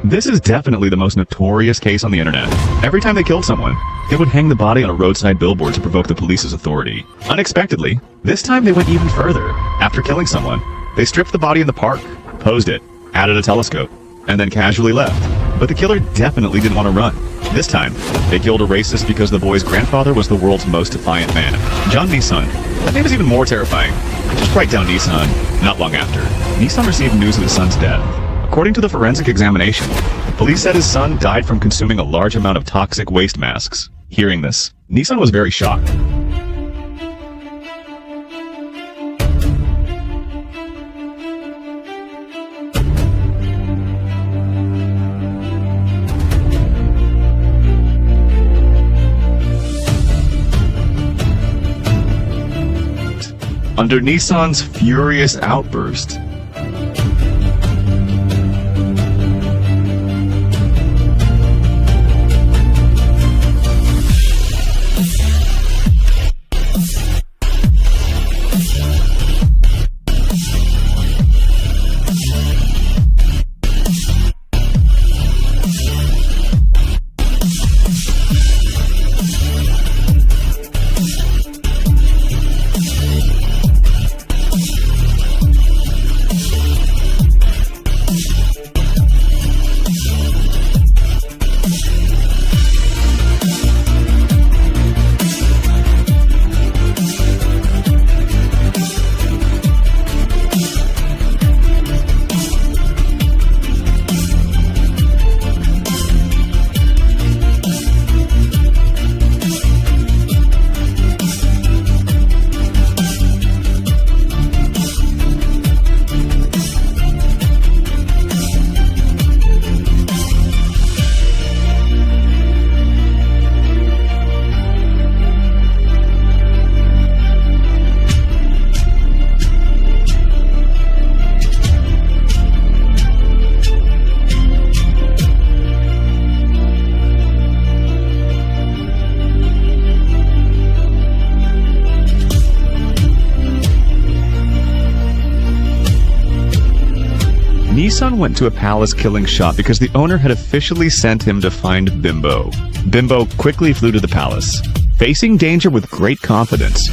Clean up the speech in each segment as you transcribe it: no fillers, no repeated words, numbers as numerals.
This is definitely the most notorious case on the internet. Every time they killed someone, they would hang the body on a roadside billboard to provoke the police's authority. Unexpectedly, this time they went even further. After killing someone, they stripped the body in the park, posed it, added a telescope, and then casually left. But the killer definitely didn't want to run. This time, they killed a racist because the boy's grandfather was the world's most defiant man, Jan Nissan. That name is even more terrifying. Just write down Nissan. Not long after, Nissan received news of his son's death. According to the forensic examination, police said his son died from consuming a large amount of toxic waste masks. Hearing this, Nissan was very shocked. Under Nissan's furious outburst, Nissan went to a palace killing shop because the owner had officially sent him to find Bimbo. Bimbo quickly flew to the palace, facing danger with great confidence.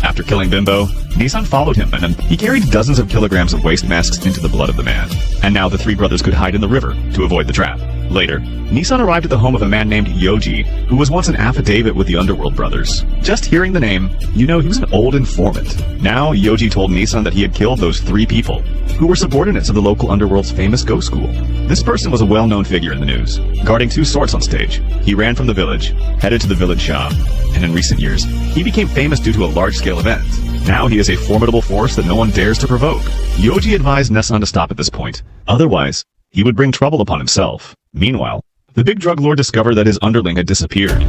After killing Bimbo, Nissan followed him, and he carried dozens of kilograms of waste masks into the blood of the man. And now the three brothers could hide in the river to avoid the trap. Later, Nissan arrived at the home of a man named Yoji, who was once an affidavit with the Underworld brothers. Just hearing the name, you know he was an old informant. Now, Yoji told Nissan that he had killed those three people, who were subordinates of the local Underworld's famous ghost school. This person was a well-known figure in the news, guarding two swords on stage. He ran from the village, headed to the village shop, and in recent years, he became famous due to a large-scale event. Now he is a formidable force that no one dares to provoke. Yoji advised Nissan to stop at this point. Otherwise, he would bring trouble upon himself. Meanwhile, the big drug lord discovered that his underling had disappeared.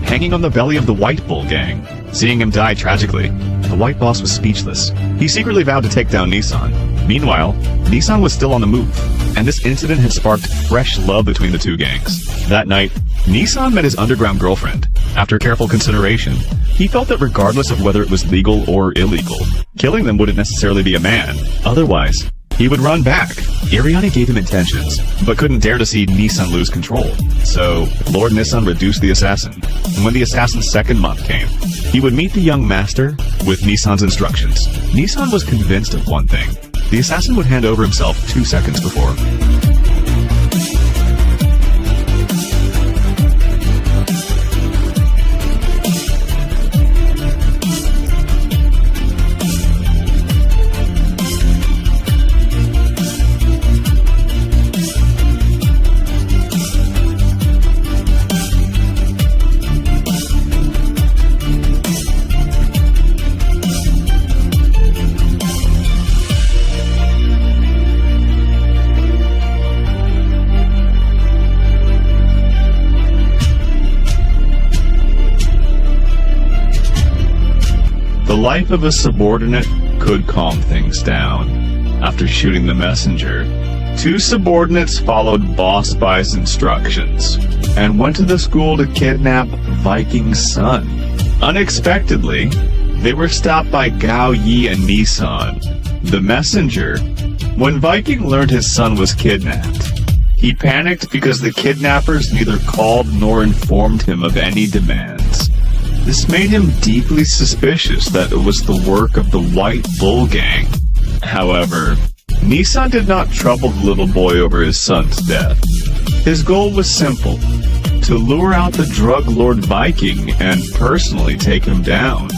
Hanging on the belly of the White Bull gang. Seeing him die tragically, the White Boss was speechless. He secretly vowed to take down Nissan. Meanwhile, Nissan was still on the move, and this incident had sparked fresh love between the two gangs. That night, Nissan met his underground girlfriend. After careful consideration, he felt that regardless of whether it was legal or illegal, killing them wouldn't necessarily be a man. Otherwise, he would run back. Ariane gave him intentions, but couldn't dare to see Nissan lose control. So, Lord Nissan reduced the assassin, and when the assassin's second month came, he would meet the young master with Nissan's instructions. Nissan was convinced of one thing. The assassin would hand over himself 2 seconds before. life of a subordinate could calm things down. After shooting the messenger, 2 subordinates followed Boss Spy's instructions and went to the school to kidnap Viking's son. Unexpectedly, they were stopped by Gao Yi and Nissan, the messenger. When Viking learned his son was kidnapped, he panicked because the kidnappers neither called nor informed him of any demands. This made him deeply suspicious that it was the work of the White Bull Gang. However, Nissan did not trouble the little boy over his son's death. His goal was simple: to lure out the drug lord Viking and personally take him down.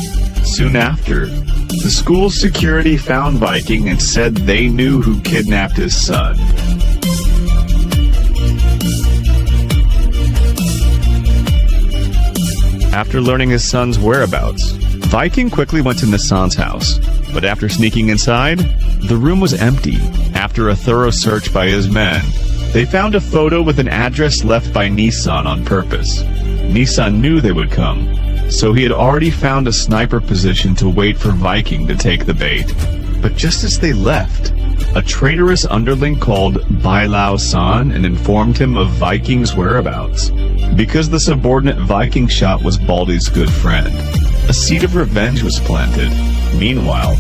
Soon after, the school's security found Viking and said they knew who kidnapped his son. After learning his son's whereabouts, Viking quickly went to Nissan's house, but after sneaking inside, the room was empty. After a thorough search by his men, they found a photo with an address left by Nissan on purpose. Nissan knew they would come, so he had already found a sniper position to wait for Viking to take the bait. But just as they left, a traitorous underling called Bailao San and informed him of Viking's whereabouts. Because the subordinate Viking shot was Baldy's good friend, a seed of revenge was planted. Meanwhile,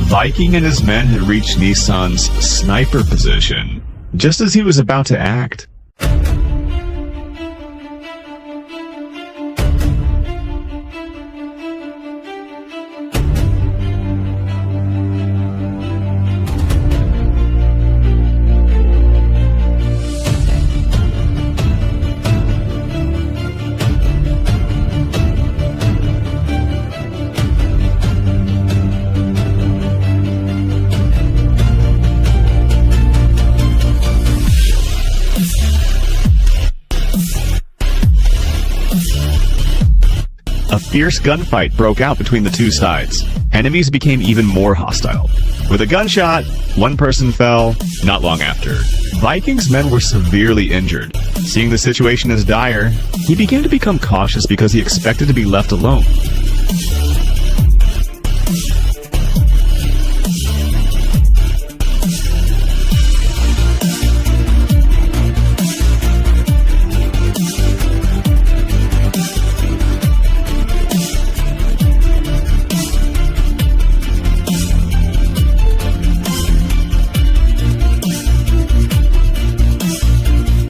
Viking and his men had reached Nissan's sniper position. Just as he was about to act, a fierce gunfight broke out between the two sides. Enemies became even more hostile. With a gunshot, one person fell. Not long after, Viking's men were severely injured. Seeing the situation as dire, he began to become cautious because he expected to be left alone.